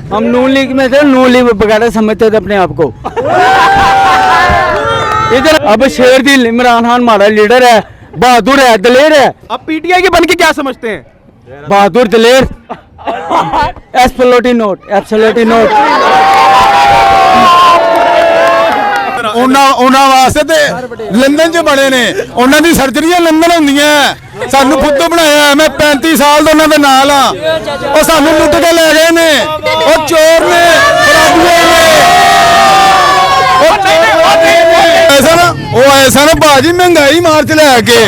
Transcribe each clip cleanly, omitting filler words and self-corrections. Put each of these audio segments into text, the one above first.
हम नून लीग में थे, नून लीग वगैरह समझते थे अपने आप को। इधर अब शेर दी इमरान खान हमारा लीडर है, बहादुर है, दलेर है। अब पीटीआई के बन के क्या समझते हैं? बहादुर, दलेर, एब्सोल्युटली नॉट, एब्सोल्युटली नॉट। ਉਹਨਾਂ ਵਾਸਤੇ ਤੇ ਲੰਡਨ 'ਚ ਬਣੇ ਨੇ, ਉਹਨਾਂ ਦੀ ਸਰਜਰੀਆਂ ਲੰਡਨ ਹੁੰਦੀਆਂ। ਸਾਨੂੰ ਫੁੱਦੂ ਬਣਾਇਆ। ਮੈਂ 35 ਸਾਲ ਤੋਂ ਉਹਨਾਂ ਦੇ ਨਾਲ ਆ। ਉਹ ਸਾਨੂੰ ਲੁੱਟ ਕੇ ਲੈ ਗਏ ਨੇ, ਉਹ ਚੋਰ ਨੇ, ਖਰਾਬੀਏ ਨੇ। ਉਹ ਐਸਾ ਨਾ ਭਾਜੀ ਮਹਿੰਗਾਈ ਮਾਰਚ ਲੈ ਕੇ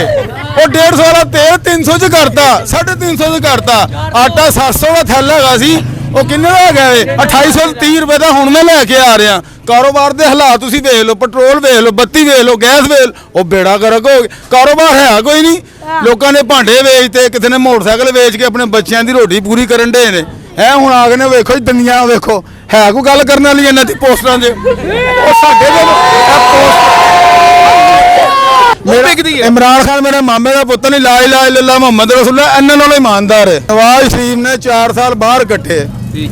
ਉਹ 150 ਵਾਲਾ ਤੇਲ 300 ਚ ਕਰਤਾ, 350 ਚ ਕਰਤਾ। ਆਟਾ 700 ਦਾ ਥੈਲਾ ਹੈਗਾ ਸੀ, ਉਹ ਕਿੰਨੇ ਦਾ ਹੈਗਾ ਏ 2830 ਰੁਪਏ ਦਾ ਹੁਣ ਮੈਂ ਲੈ ਕੇ ਆ ਰਿਹਾ। ਕਾਰੋਬਾਰ ਦੇ ਹਾਲਾਤ ਤੁਸੀਂ ਵੇਖ ਲਓ, ਪੈਟਰੋਲ ਵੇਖ ਲਓ, ਬੱਤੀ ਵੇਖ ਲਓ, ਗੈਸ ਵੇਖ ਲਓ, ਉਹ ਬੇੜਾ ਗਰਕ ਹੋ ਗਿਆ। ਕਾਰੋਬਾਰ ਹੈ ਕੋਈ ਨਹੀਂ। ਲੋਕਾਂ ਨੇ ਭਾਂਡੇ ਵੇਚਤੇ, ਕਿਸੇ ਨੇ ਮੋਟਰਸਾਈਕਲ ਵੇਚ ਕੇ ਆਪਣੇ ਬੱਚਿਆਂ ਦੀ ਰੋਟੀ ਪੂਰੀ ਕਰਨ ਦੇ ਨੇ। ਹੁਣ ਆ ਗਏ ਨੇ, ਵੇਖੋ ਜੀ ਦੁਨੀਆ ਵੇਖੋ, ਹੈ ਕੋਈ ਗੱਲ ਕਰਨ ਵਾਲੀ ਇਹਨਾਂ ਦੀ ਪੋਸਟਰਾਂ 'ਚ। ਉਹ ਸਾਡੇ इमरान खान मेरे मामे का पुत्र नहीं, ला इलाहा इल्लल्लाह मुहम्मद रसूलुल्लाह, इन्हां नालों ईमानदार है। नवाज शरीफ ने 4 साल बाहर कट्टे,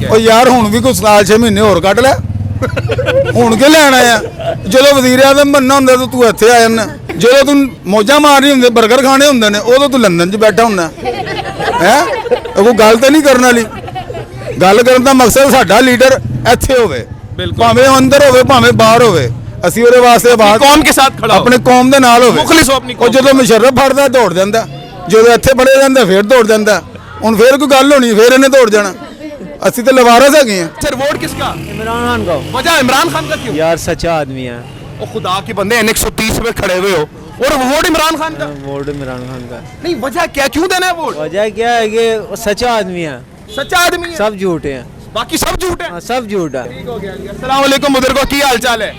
और यार हुण भी कोई साल 6 महीने होर कट लै। हुण के लैना है? जो वजीर आज़म बनना हुंदा तो तू इत्थे आ जाना, जो तू मौजा मारनी हुंदे, बर्गर खाने हुंदे ने, उदों तू लंदन च बैठा हुंदा है। कोई गल तो नहीं करन वाली। गल करन दा मकसद साडा लीडर इत्थे होवे, भावें अंदर होवे भावें बाहर होवे। ਅਸੀਂ ਉਹਦੇ ਵਾਸਤੇ ਬਾਹਰ ਕੌਮ ਕੇ ਸਾਥ ਖੜਾ ਆਪਣੇ ਕੌਮ ਦੇ ਨਾਲ ਹੋਵੇ। ਮੁਖਲਿਸ ਹੋ ਆਪਣੀ ਉਹ ਜਦੋਂ ਮੁਸ਼ਰਫ ਫੜਦਾ ਦੌੜ ਜਾਂਦਾ, ਜਦੋਂ ਇੱਥੇ ਫੜੇ ਜਾਂਦਾ ਫਿਰ ਦੌੜ ਜਾਂਦਾ। ਹੁਣ ਫਿਰ ਕੋਈ ਗੱਲ ਹੋਣੀ, ਫਿਰ ਇਹਨੇ ਦੌੜ ਜਾਣਾ। ਅਸੀਂ ਤੇ ਲਵਾਰਸ ਹੈਗੇ ਆ। सर वोट किसका? इमरान खान का। वजह इमरान खान का क्यों? यार सच्चा आदमी है। ओ खुदा के बंदे N130 पे खड़े हुए हो और वोट इमरान खान का? वोट इमरान खान का नहीं, वजह क्या, क्यों देना है वोट? वजह क्या है कि सच्चा आदमी है, सच्चा आदमी है, सब झूठे हैं, बाकी सब झूठ है। सब झूठ है। ठीक हो गया। अस्सलाम वालेकुम बुजुर्गो, की हाल चाल है?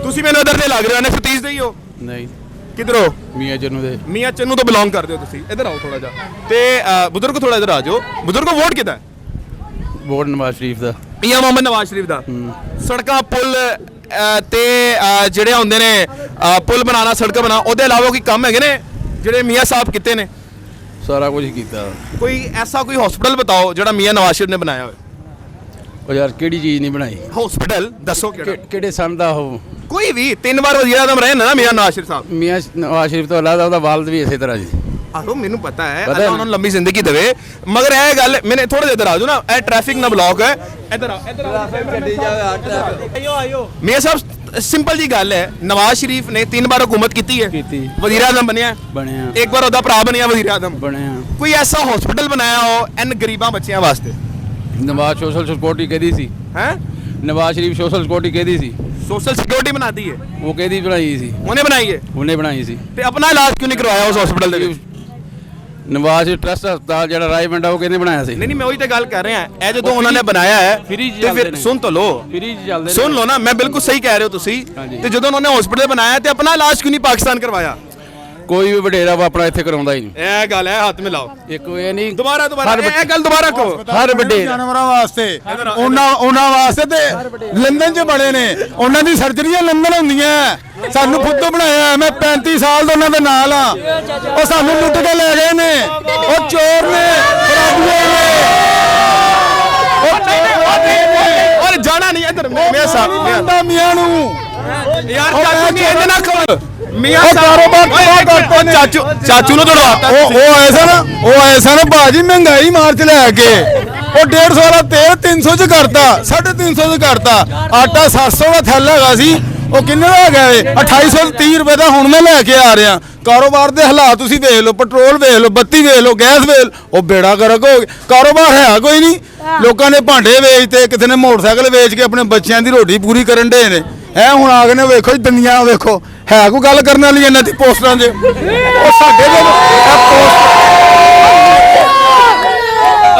ਤੁਸੀਂ ਮੈਨੂੰ ਉਧਰ ਦੇ ਲੱਗ ਰਹੇ ਹੋ, N130 ਦੇ ਹੀ ਹੋ? ਨਹੀਂ, ਕਿਧਰੋਂ? ਮੀਆਂ ਜਨੂ ਦੇ। ਮੀਆਂ ਚੰਨੂ ਤੋਂ ਬਿਲੋਂਗ ਕਰਦੇ ਹੋ ਤੁਸੀਂ? ਇੱਧਰ ਆਓ ਥੋੜਾ ਜਿਹਾ। ਤੇ ਬਜ਼ੁਰਗ ਥੋੜਾ ਇੱਧਰ ਆ ਜਾਓ। ਬਜ਼ੁਰਗੋ ਵੋਟ ਕਿਹਦਾ ਹੈ? ਵੋਟ ਨਵਾਜ਼ ਸ਼ਰੀਫ ਦਾ। ਮੀਆਂ ਮੁਹੰਮਦ ਨਵਾਜ਼ ਸ਼ਰੀਫ ਦਾ। ਸੜਕਾਂ ਪੁੱਲ ਤੇ ਜਿਹੜੇ ਹੁੰਦੇ ਨੇ, ਪੁੱਲ ਬਣਾਉਣਾ, ਸੜਕਾਂ ਬਣਾ, ਉਹਦੇ ਇਲਾਵਾ ਕੋਈ ਕੰਮ ਹੈਗੇ ਨੇ ਜਿਹੜੇ ਮੀਆਂ ਸਾਹਿਬ ਕੀਤੇ ਨੇ? ਸਾਰਾ ਕੁਝ ਕੀਤਾ। ਕੋਈ ਐਸਾ ਕੋਈ ਹਸਪੀਟਲ ਬਤਾਓ ਜਿਹੜਾ ਮੀਆਂ ਨਵਾਜ਼ ਸ਼ਰੀਫ ਨੇ ਬਣਾਇਆ ਹੋਵੇ। ਉਹ ਯਾਰ ਕਿਹੜੀ ਚੀਜ਼ ਨਹੀਂ ਬਣਾਈ? ਹਸਪੀਟਲ ਦੱਸੋ ਕਿਹੜਾ? ਕਿਹੜੇ ਸੰਨ ਦਾ ਉਹ? ਕੋਈ ਵੀ 3 ਵਾਰ ਵਜ਼ੀਰ ਆਜ਼ਮ ਰਹੇ ਨਾ ਮੀਆਂ ਨਵਾਜ਼ ਸ਼ਰੀਫ ਸਾਹਿਬ। ਮੀਆਂ ਨਵਾਜ਼ ਸ਼ਰੀਫ ਤੋਂ ਇਲਾਵਾ ਉਹਦਾ ਵਾਲਦ ਵੀ ਇਸੇ ਤਰ੍ਹਾਂ ਜੀ। ਆਹੋ ਮੈਨੂੰ ਪਤਾ ਹੈ, ਅੱਲਾਹ ਉਹਨਾਂ ਨੂੰ ਲੰਬੀ ਜ਼ਿੰਦਗੀ ਦੇਵੇ। ਮਗਰ ਇਹ ਗੱਲ ਮੈਨੇ ਥੋੜਾ ਜਿਹਾ ਇੱਧਰ ਆ ਜਾਓ ਨਾ, ਇਹ ਟ੍ਰੈਫਿਕ ਨਾ ਬਲੌਕ ਹੈ। ਇੱਧਰ ਆ, ਇੱਧਰ ਆਓ। ਮੀਆਂ ਸਾਹਿਬ ਸਿੰਪਲ ਜੀ ਗੱਲ ਹੈ, ਨਵਾਜ਼ ਸ਼ਰੀਫ ਨੇ 3 ਵਾਰ ਹੁਕੂਮਤ ਕੀਤੀ ਹੈ, ਵਜ਼ੀਰ ਆਜ਼ਮ ਬਣਿਆ, ਇੱਕ ਵਾਰ ਉਹਦਾ ਭਰਾ ਬਣਿਆ ਵਜ਼ੀਰ ਆਜ਼ਮ ਬਣਿਆ। ਕੋਈ ਐਸਾ ਹਸਪੀਟਲ ਬਣਾਇਆ ਹੋ ਇਨ ਗਰੀਬਾਂ ਬੱਚਿਆਂ ਵਾਸਤੇ? ਨਵਾਜ਼ ਸੋਸ਼ਲ ਸਿਕਿਉਰਿਟੀ ਕਿਹਦੀ ਸੀ? ਹੈ ਨਵਾਜ਼ ਸ਼ਰੀਫ ਸੋਸ਼ਲ ਸਿਕਿਉਰਿਟੀ ਕਿਹਦੀ ਸੀ? सोशल सिक्योरिटी बनाती है ਉਹ ਕਿਹਦੀ ਬਣਾਈ ਸੀ? ਉਹਨੇ ਬਣਾਈ ਹੈ। ਉਹਨੇ ਬਣਾਈ ਸੀ। ਤੇ ਆਪਣਾ ਇਲਾਜ ਕਿਉਂ ਨਹੀਂ ਕਰਵਾਇਆ ਉਸ ਹਸਪੀਟਲ ਦੇ ਵਿੱਚ? ਨਵਾਜ਼ ਟਰਸਟ ਹਸਪਤਾਲ ਜਿਹੜਾ ਰਾਜਮੰਡ ਆ ਉਹ ਕਿਹਨੇ ਬਣਾਇਆ ਸੀ? ਨਹੀਂ ਨਹੀਂ, ਮੈਂ ਉਹੀ ਤੇ ਗੱਲ ਕਰ ਰਿਹਾ। ਇਹ ਜਦੋਂ ਉਹਨਾਂ ਨੇ ਬਣਾਇਆ ਹੈ ਤੇ ਫਿਰ ਸੁਣ ਤਾਂ ਲਓ, ਫ੍ਰੀ ਚੱਲਦੇ ਸੁਣ ਲਓ ਨਾ, ਮੈਂ ਬਿਲਕੁਲ ਸਹੀ ਕਹਿ ਰਹੇ ਹੋ ਤੁਸੀਂ। ਤੇ ਜਦੋਂ ਉਹਨਾਂ ਨੇ ਹਸਪੀਟਲ ਬਣਾਇਆ ਤੇ ਆਪਣਾ ਇਲਾਜ ਕਿਉਂ ਨਹੀਂ ਪਾਕਿਸਤਾਨ ਕਰਵਾਇਆ? ਕੋਈ ਵੀ ਵਡੇਰਾ ਆਪਣਾ ਇੱਥੇ ਕਰਾਉਂਦਾ ਹੀ ਨਹੀਂ। ਇਹ ਗੱਲ ਹੈ, ਹੱਥ ਮਿਲਾਓ। ਇੱਕ ਇਹ ਨਹੀਂ, ਦੁਬਾਰਾ ਇਹ ਗੱਲ ਦੁਬਾਰਾ ਕਹੋ। ਹਰ ਵੱਡੇ ਜਾਨਵਰਾਂ ਵਾਸਤੇ, ਉਹਨਾਂ ਵਾਸਤੇ ਤੇ ਲੰਡਨ 'ਚ ਬਣੇ ਨੇ, ਉਹਨਾਂ ਦੀ ਸਰਜਰੀਆਂ ਲੰਡਨ ਹੁੰਦੀਆਂ। ਸਾਨੂੰ ਫੁੱਦੂ ਬਣਾਇਆ। ਮੈਂ 35 ਸਾਲ ਤੋਂ ਉਹਨਾਂ ਦੇ ਨਾਲ ਆ। ਉਹ ਸਾਨੂੰ ਲੁੱਟ ਕੇ ਲੈ ਗਏ ਨੇ, ਉਹ ਚੋਰ ਨੇ, ਖਰਾਬੀਏ ਨੇ। ਔਰ ਜਾਣਾ ਨਹੀਂ ਇੱਧਰ ਮੀਆਂ ਸਾਹਿਬ, ਮੀਆਂ ਨੂੰ ਯਾਰ ਚਾਚੂ ਨਹੀਂ ਇਹਦੇ ਨਾਲ ਕਹੋ। ਮੀਆਂ ਸਾਹਿਬ ਚਾਚੂ ਨੂੰ ਦੜਵਾਤਾ। ਉਹ ਐਸਾ ਨਾ ਭਾਜੀ ਮਹਿੰਗਾਈ ਮਾਰਚ ਲੈ ਕੇ ਉਹ 150 ਵਾਲਾ ਤੇਲ 300 ਚ ਕਰਤਾ, 350 ਚ ਕਰਤਾ। ਆਟਾ 700 ਦਾ ਥੈਲਾ ਹੈਗਾ ਸੀ, ਉਹ ਕਿੰਨੇ ਦਾ ਹੈਗਾ ਏ 2830 ਰੁਪਏ ਦਾ ਹੁਣ ਮੈਂ ਲੈ ਕੇ ਆ ਰਿਹਾ। ਕਾਰੋਬਾਰ ਦੇ ਹਾਲਾਤ ਤੁਸੀਂ ਵੇਖ ਲਓ, ਪੈਟਰੋਲ ਵੇਖ ਲਓ, ਬੱਤੀ ਵੇਖ ਲਓ, ਗੈਸ ਵੇਖ ਲਓ, ਉਹ ਬੇੜਾ ਗਰਕ ਹੋ ਗਿਆ। ਕਾਰੋਬਾਰ ਹੈ ਕੋਈ ਨਹੀਂ। ਲੋਕਾਂ ਨੇ ਭਾਂਡੇ ਵੇਚਤੇ, ਕਿਸੇ ਨੇ ਮੋਟਰਸਾਈਕਲ ਵੇਚ ਕੇ ਆਪਣੇ ਬੱਚਿਆਂ ਦੀ ਰੋਟੀ ਪੂਰੀ ਕਰਨ ਦੇ ਨੇ। ਹੁਣ ਆ ਗਏ ਨੇ, ਵੇਖੋ ਜੀ ਦੁਨੀਆ ਵੇਖੋ, ਹੈ ਕੋਈ ਗੱਲ ਕਰਨ ਵਾਲੀ ਇਹਨਾਂ ਦੀ ਪੋਸਟਰਾਂ 'ਚ। ਉਹ ਸਾਡੇ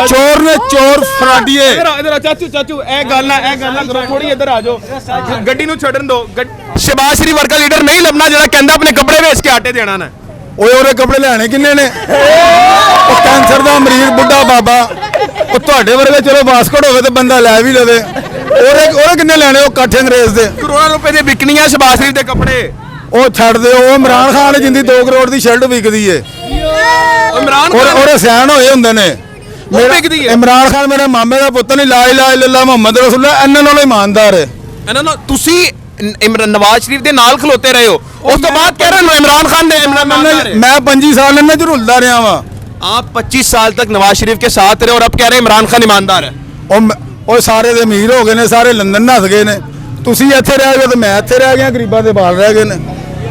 ਚੋਰ ਨੇ, ਚੋਰ ਫਰਾਡੀਏ। ਇਧਰ ਚਾਚੂ ਇਹ ਗੱਲ ਨਾ ਕਰੋ, ਥੋੜੀ ਇੱਧਰ ਆ ਜਾਓ। ਗੱਡੀ ਨੂੰ ਛੱਡਣ ਦਿਓ। ਸ਼ਹਿਬਾਜ਼ ਸ਼ਰੀਫ ਵਰਗਾ ਲੀਡਰ ਨਹੀਂ ਲੱਭਣਾ ਜਿਹੜਾ ਕਹਿੰਦਾ ਆਪਣੇ ਕੱਪੜੇ ਵੇਚ ਕੇ ਆਟੇ ਦੇਣਾ ਨਾ। ਓਏ ਉਹਦੇ ਕੱਪੜੇ ਲੈਣੇ ਕਿੰਨੇ ਨੇ? ਉਹ ਕੈਂਸਰ ਦਾ ਮਰੀਜ਼ ਬੁੱਢਾ ਬਾਬਾ, ਉਹ ਤੁਹਾਡੇ ਵਰਗੇ ਚਲੋ ਬਾਸਕਟ ਹੋਵੇ ਤੇ ਬੰਦਾ ਲੈ ਵੀ ਲਵੇ। ਉਹਦੇ ਕਿੰਨੇ ਲੈਣੇ? ਉਹ ਕਾਠੇ ਅੰਗਰੇਜ਼ ਦੇ ਕਰੋੜਾਂ ਰੁਪਏ ਦੇ ਵਿਕਣੀਆਂ ਸ਼ਹਿਬਾਜ਼ ਸ਼ਰੀਫ ਦੇ ਕੱਪੜੇ। ਉਹ ਛੱਡ ਦਿਓ। ਉਹ ਇਮਰਾਨ ਖਾਨ ਜਿੰਦੀ 2 ਕਰੋੜ ਦੀ ਸ਼ਰਟ ਵਿਕਦੀ ਏ। ਇਮਰਾਨ ਉਹਦੇ ਸਿਆਣ ਹੋਏ ਹੁੰਦੇ ਨੇ। ਉਹ ਵਿਕਦੀ ਹੈ। ਇਮਰਾਨ ਖਾਨ ਮੇਰੇ ਮਾਮੇ ਦਾ ਪੁੱਤ ਨਹੀਂ, ਲਾ ਇਲਾਹਾ ਇल्लल्लाह ਮੁਹੰਮਦ ਰਸੂਲullah, ਇਹਨਾਂ ਨਾਲੋਂ ਇਮਾਨਦਾਰ ਹੈ। ਇਹਨਾਂ ਨੂੰ ਤੁਸੀਂ ਨਵਾਜ਼ ਸ਼ਰੀਫ ਦੇ ਨਾਲ ਖਲੋਤੇ ਰਹੇ ਹੋ, ਉਸ ਤੋਂ ਬਾਅਦ ਕਹਿ ਰਹੇ ਹੋ ਇਮਰਾਨ ਖਾਨ ਦੇ मैं 25 साल ਇਹਨਾਂ ਚ ਰੁਲਦਾ ਰਿਹਾ ਵਾਂ। आप 25 साल तक नवाज शरीफ के साथ रहे और अब कह रहे हैं इमरान खान ईमानदार है। ਉਹ ਸਾਰੇ ਦੇ ਅਮੀਰ ਹੋ ਗਏ ਨੇ, ਸਾਰੇ ਲੰਦਨ ਨੱਸ ਗਏ ਨੇ। ਤੁਸੀਂ ਇੱਥੇ ਰਹਿ ਗਏ ਤੇ ਮੈਂ ਇੱਥੇ ਰਹਿ ਗਿਆ, ਗਰੀਬਾਂ ਦੇ ਬਾਲ ਰਹਿ ਗਏ ਨੇ।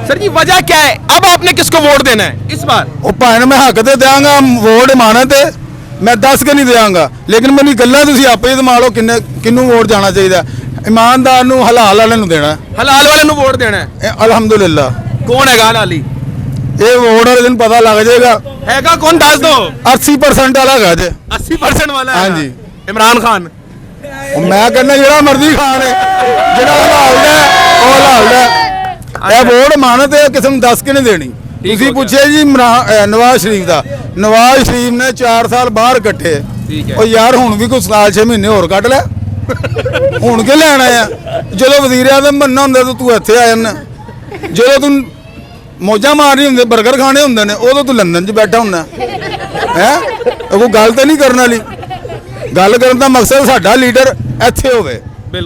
सर जी वजह क्या है, अब आपने किसको वोट देना है इस बार? ਉਹ ਭਾਵੇਂ ਮੈਂ ਹੱਕ ਤੇ ਦਿਆਂਗਾ ਵੋਟ ਇਮਾਨਤ ਤੇ, ਮੈਂ ਦੱਸ ਕੇ ਨਹੀਂ ਦਿਆਂਗਾ, ਲੇਕਿਨ ਮੈਨੂੰ ਗੱਲਾਂ ਤੁਸੀਂ ਆਪੇ ਹੀ ਦਿਮਾਗ ਲਓ ਕਿੰਨੂੰ ਵੋਟ ਜਾਣਾ ਚਾਹੀਦਾ। ਇਮਾਨਦਾਰ ਨੂੰ, ਹਲਾਲ ਵਾਲੇ ਨੂੰ ਦੇਣਾ। हलाल वाले ਨੂੰ वोट देना है। ਅਲਹਮਦੁਲਿਲਾ। कौन है हलाली? ਇਹ ਵੋਟ ਵਾਲੇ ਦਿਨ ਪਤਾ ਲੱਗ ਜਾਏਗਾ। हैगा कौन, दस दो। 80% ਵਾਲਾ ਹੈਗਾ ਜੇ। 80% वाला है। हाँ जी। इमरान खान। ਉਹ ਮੈਂ ਕਹਿੰਦਾ ਜਿਹੜਾ ਮਰਜ਼ੀ ਖਾਣ ਹੈ, ਜਿਹੜਾ ਹਲਾਲ ਦਾ ਉਹ ਹਲਾਲ ਦਾ। ਇਹ ਵੋਟ ਇਮਾਨਤ ਹੈ, ਕਿਸੇ ਨੂੰ ਦੱਸ ਕੇ ਨਹੀਂ ਦੇਣੀ। ਤੁਸੀਂ ਪੁੱਛਿਆ ਜੀ ਨਵਾਜ਼ ਸ਼ਰੀਫ ਦਾ, ਨਵਾਜ਼ ਸ਼ਰੀਫ ਨੇ 4 ਸਾਲ ਬਾਹਰ ਕੱਟੇ। ਠੀਕ ਹੈ। ਉਹ ਯਾਰ ਹੁਣ ਵੀ ਕੋਈ ਸਾਲ 6 ਮਹੀਨੇ ਹੋਰ ਕੱਢ ਲੈ। ਹੁਣ ਕਿ ਲੈਣਾ ਆ? ਜਦੋਂ ਵਜ਼ੀਰ ਆਜ਼ਮ ਬਣਨਾ ਹੁੰਦਾ ਤਾਂ ਤੂੰ ਇੱਥੇ ਆ ਜਾਂਦਾ। ਜਦੋਂ ਤੂੰ ਮੌਜਾਂ ਮਾਰਨੀ ਹੁੰਦੇ, 버ਗਰ ਖਾਣੇ ਹੁੰਦੇ ਨੇ, ਉਦੋਂ ਤੂੰ ਲੰਦਨ 'ਚ ਬੈਠਾ ਹੁੰਦਾ ਹੈ। ਕੋਈ ਗੱਲ ਤਾਂ ਨਹੀਂ ਕਰਨ ਵਾਲੀ। ਗੱਲ ਕਰਨ ਦਾ ਮਕਸਦ ਸਾਡਾ ਲੀਡਰ ਇੱਥੇ ਹੋਵੇ,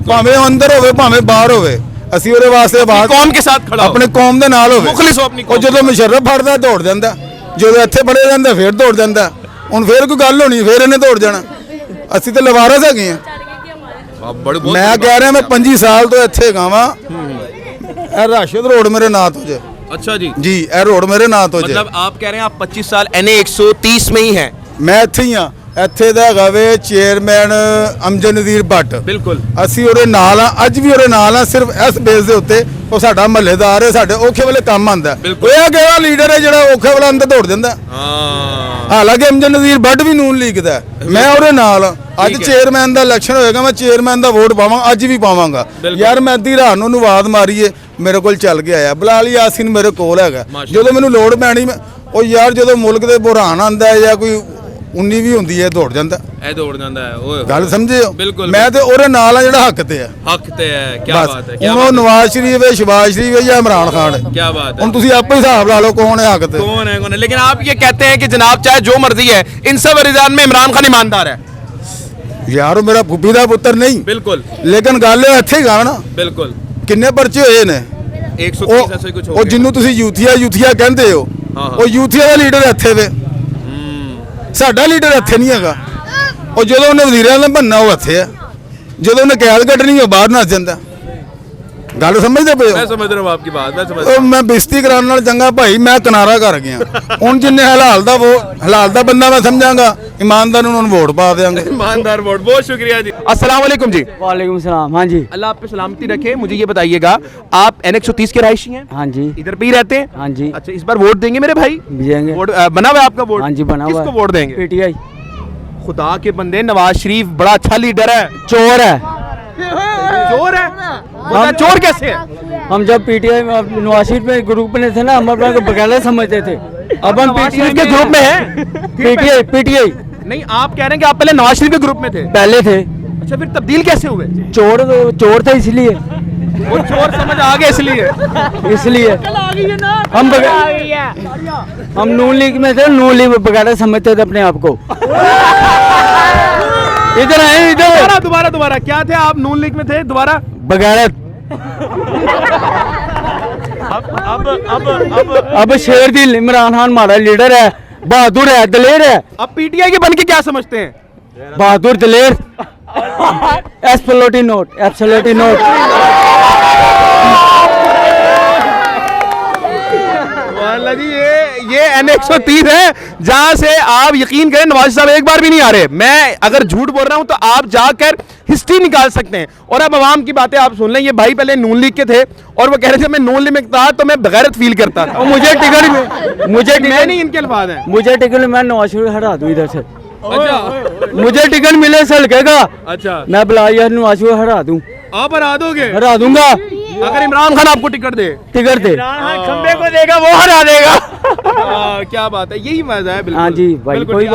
ਭਾਵੇਂ ਉਹ ਅੰਦਰ ਹੋਵੇ ਭਾਵੇਂ ਬਾਹਰ ਹੋਵੇ। ਅਸੀਂ ਉਹਦੇ ਵਾਸਤੇ ਆਵਾਜ਼ कौम के साथ खड़ा हो। ਆਪਣੇ ਕੌਮ ਦੇ ਨਾਲ ਹੋਵੇ। ਮੁਖਲਿਸ ਹੋ ਆਪਣੀ ਉਹ ਕੌਮ। ਜਦੋਂ ਮੁਸ਼ਰਫ ਫੜਦਾ ਦੌੜ ਜਾਂਦਾ, ਜਦੋਂ ਇੱਥੇ ਫੜਿਆ ਜਾਂਦਾ ਫੇਰ ਦੌੜ ਜਾਂਦਾ। ਹੁਣ ਫੇਰ ਕੋਈ ਗੱਲ ਹੋਣੀ, ਫੇਰ ਇਹਨੇ ਦੌੜ ਜਾਣਾ। ਅਸੀਂ ਤਾਂ ਲਵਾਰਸ ਹੈਗੇ ਆ। ਮੈਂ ਕਹਿ ਰਿਹਾ ਮੈਂ 25 ਸਾਲ ਤੋਂ ਇੱਥੇ ਹੈਗਾ ਵਾਂ। ਇਹ ਰਾਸ਼ਦ ਰੋਡ ਮੇਰੇ ਨਾਂ ਤੋਂ ਜੇ। अच्छा जी। ਜੀ ਇਹ ਰੋਡ ਮੇਰੇ ਨਾਂ ਤੋਂ ਜੇ। मतलब आप कह रहे हैं आप 25 साल NA 130 में ही हैं। ਮੈਂ ਇੱਥੇ ਹੀ ਆ। ਇੱਥੇ ਦਾ ਹੈਗਾ ਵੇ ਚੇਅਰਮੈਨ ਅਮਜਦ ਨਜ਼ੀਰ ਭੱਟ। बिल्कुल। ਅਸੀਂ ਉਹਦੇ ਨਾਲ ਆ, ਅੱਜ ਵੀ ਉਹਦੇ ਨਾਲ ਆ, ਸਿਰਫ ਇਸ ਬੇਸ ਦੇ ਉੱਤੇ। ਉਹ ਸਾਡਾ ਮਹੱਲੇਦਾਰ ਹੈ, ਸਾਡੇ ਔਖੇ ਵੇਲੇ ਕੰਮ ਆਂਦਾ। ਬਿਲਕੁਲ। ਉਹ ਕਿਹੜਾ ਲੀਡਰ ਹੈ ਜਿਹੜਾ ਔਖੇ ਵੇਲੇ ਅੰਦਰ ਦੌੜ ਜਾਂਦਾ? हाँ। ਹਾਲਾਂਕਿ ਅਮਜਦ ਨਜ਼ੀਰ ਭੱਟ ਵੀ ਨੂਨ ਲੀਗ ਦਾ, ਮੈਂ ਉਹਦੇ ਨਾਲ ਆ। ਅੱਜ ਚੇਅਰਮੈਨ ਦਾ ਇਲੈਕਸ਼ਨ ਹੋਏਗਾ, ਮੈਂ ਚੇਅਰਮੈਨ ਦਾ ਵੋਟ ਪਾਵਾਂ, ਅੱਜ ਵੀ ਪਾਵਾਂਗਾ। ਯਾਰ ਮੈਂ ਅੱਧੀ ਰਾਤ ਨੂੰ ਆਵਾਜ਼ ਮਾਰੀਏ, ਮੇਰੇ ਕੋਲ ਚੱਲ ਕੇ ਆਇਆ। ਬਲਾਲ ਯਾਸੀਨ ਮੇਰੇ ਕੋਲ ਹੈਗਾ। ਜਦੋਂ ਮੈਨੂੰ ਲੋੜ ਪੈਣੀ ਮੈਂ ਉਹ ਯਾਰ ਜਦੋਂ ਮੁਲਕ ਦੇ ਬੁਰਹਾਨ ਆਂਦਾ ਹੈ ਜਾਂ ਕੋਈ 19 ਵੀ ਹੁੰਦੀ ਹੈ ਦੌੜ ਜਾਂਦਾ। ਇਹ ਦੌੜ ਜਾਂਦਾ ਹੈ। ਓਏ ਗੱਲ ਸਮਝੇ ਹੋ? ਬਿਲਕੁਲ। ਮੈਂ ਤੇ ਉਹਦੇ ਨਾਲ ਆ ਜਿਹੜਾ ਹੱਕ ਤੇ ਹੈ। हक ते है। क्या ਬਸ बात है, क्या ਹੁਣ बात ਉਹ ਨਵਾਜ਼ ਸ਼ਰੀਫ ਹੈ, ਸ਼ਬਾਜ਼ ਸ਼ਰੀਫ ਹੈ ਜਾਂ ਇਮਰਾਨ ਖਾਨ ਹੈ। है, क्या बात है। ਹੁਣ ਤੁਸੀਂ ਆਪੇ ਹਿਸਾਬ ਲਾ ਲਓ ਕੌਣ ਹੈ ਹੱਕ ਤੇ। कौन है? लेकिन आप ये कहते हैं कि जनाब चाहे जो मर्जी है, इन सब रिजान में इमरान खान ईमानदार है। ਯਾਰ ਉਹ ਮੇਰਾ ਫੁੱਫੀ ਦਾ ਪੁੱਤਰ ਨਹੀਂ, बिल्कुल ਲੇਕਿਨ ਗੱਲ ਇਹ ਇੱਥੇ ਗਾ ਨਾ बिल्कुल। ਕਿੰਨੇ ਪਰਚੇ ਹੋਏ ਨੇ। 130 ऐसे कुछ हो ਉਹ गया। ਜਿਹਨੂੰ ਤੁਸੀਂ ਯੂਥੀਆ ਕਹਿੰਦੇ ਹੋ, ਹਾਂ। ਉਹ ਯੂਥੀਆ ਦਾ ਲੀਡਰ ਇੱਥੇ ਵੇ। ਸਾਡਾ ਲੀਡਰ ਇੱਥੇ ਨਹੀਂ ਹੈਗਾ। ਉਹ ਜਦੋਂ ਉਹਨੇ ਵਜ਼ੀਰਾਂ ਦਾ ਬੰਨਾ ਉਹ ਇੱਥੇ ਆ, ਜਦੋਂ ਉਹਨੇ ਕੈਦ ਕੱਢਣੀ ਉਹ ਬਾਹਰ ਨੱਸ ਜਾਂਦਾ। ਗੱਲ ਸਮਝਦੇ ਪਏ मैं ਹੋ? समझ रहा हूँ आपकी बात, मैं समझ ਉਹ ਮੈਂ ਬੇਇੱਜ਼ਤੀ ਕਰਾਉਣ ਨਾਲ ਚੰਗਾ ਭਾਈ ਮੈਂ ਕਿਨਾਰਾ ਕਰ ਗਿਆ। ਹੁਣ ਜਿੰਨੇ ਹਲਾਲ ਦਾ ਬੰਦਾ ਮੈਂ ਸਮਝਾਂਗਾ, ਇਮਾਨਦਾਰ ਨੂੰ ਉਹਨੂੰ ਵੋਟ ਪਾ ਦੇਵਾਂਗੇ। ईमानदार वोट। बहुत शुक्रिया जी। अस्सलाम वालेकुम जी। वालेकुम सलाम। हाँ जी। अल्लाह आप पे सलामती रखे। मुझे ये बताइएगा, आप NA 130 के रहायशी हैं? हाँ जी। इधर पे ही रहते हैं? हाँ जी। अच्छा, इस बार वोट देंगे मेरे भाई? देंगे। वोट बना हुआ है आपका वोट? हाँ जी बना हुआ है। किसको वोट देंगे? PTI। खुदा के बंदे, नवाज शरीफ बड़ा अच्छा लीडर है। चोर है। चोर है? बता, चोर कैसे है? हम जब PTI में नवाज शरीफ में ग्रुप में थे ना, हम अपने को बगैर समझते थे। अब हम नवाज शरीफ के ग्रुप में है? PTI नहीं, आप कह रहे हैं कि आप पहले नवाज शरीफ के ग्रुप में थे। पहले थे। अच्छा, फिर तब्दील कैसे हुए? चोर थे इसलिए। वो चोर समझ आ गए इसलिए। हम नून लीग में थे, नून लीग में बगैर समझते थे अपने आप को। इधर आए, इधर दोबारा क्या थे आप? नून लीग में थे, दोबारा बगैरत। अब शेर दिल इमरान खान हमारा लीडर है, बहादुर है, दलेर है। अब PTI के बन के क्या समझते हैं? बहादुर दलेर। Absolutely not, absolutely not. वाला जी ये NA 130 है, जहां से आप यकीन करें नवाज साहब एक बार भी नहीं आ रहे। मैं अगर झूठ बोल रहा हूं तो आप जाकर हिस्ट्री निकाल सकते हैं। और अब आवाम की बातें आप सुन लें। ये भाई पहले नून लीग के थे और वो कह रहे थे मैं नून लीग में था तो मैं बगैरत फील करता था। और मुझे टिकट मैं नहीं, इनके अल्फाज हैं। मुझे टिकट, मैं नवाज शरीफ हटा दूं इधर से। अच्छा मुझे टिकट मिले सलके का, अच्छा, मैं बिलाल नवाज शरीफ हटा दूं, आप हरा दोगे? हटा दूंगा। अगर इमरान खान आपको टिकट दे? टिकट दे। खंबे को देगा वो हरा देगा। क्या बात है, यही मजा है। बिल्कुल। हाँ जी भाई, बिल्कुल। कोई बात